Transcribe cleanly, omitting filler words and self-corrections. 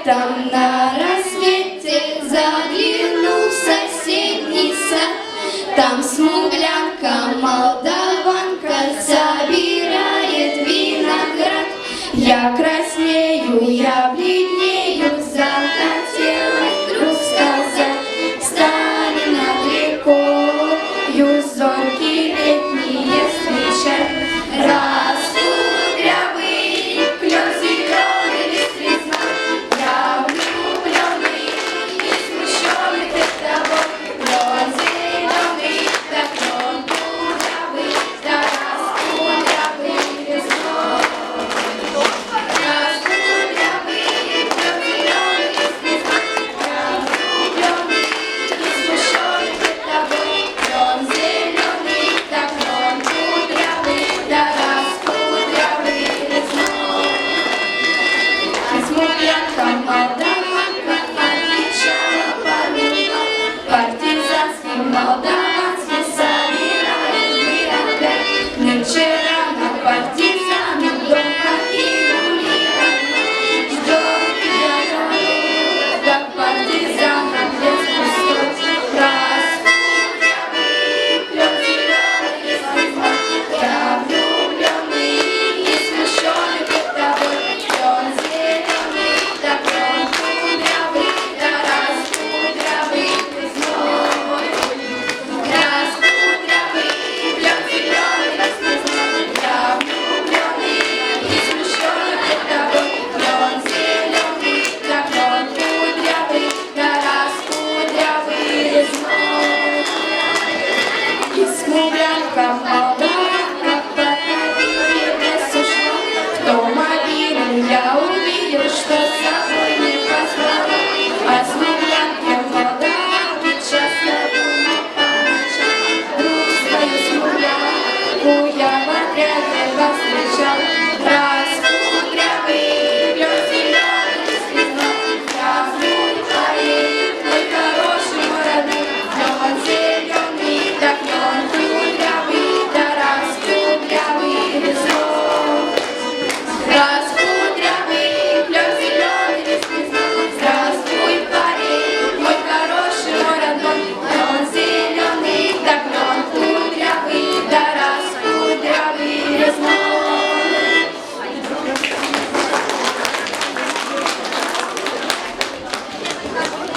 летом на рассвете заглянул в соседний сад. Там смуглянка, молдаванка собирает виноград. Я краснею, я бледнею, захотелось вдруг сказать: станем над рекою, зоркие летние встречать. Раскудрявый, клен зеленый, лист весна. Я влюбленный и смущенный пред тобой. Клен зеленый, да клен кудрявый, да раскудрявый весной. Раскудрявый, клен зеленый, лист весна. Я влюбленный и смущенный пред тобой. Клен зеленый, да клен кудрявый, да раскудрявый весной. Смуглянка, молдаванка отвечала подруга, партизанский, молдаванский собирает виноград. Нынче рано партизаны дом покинули родной. Ждет тебя дорога, партизанам лес пустой. Раскудрявый, клен зеленый, лист весна. Я влюбленный и смущенный пред тобой. Клен зеленый, да клен кудрявый, да раскудрявый весной. Раскудрявый, клен зеленый, лист весна. Я влюбленный и смущенный пред тобой. Клен зеленый, да клен кудрявый, да раскудрявый весной. И смуглянка, молдаванка по тропинке в лес ушла. В том обидом я увидел, что с собой не позвала. О смуглянке, молдаванке часто думал по ночам. Друг свою смуглянку я в отряде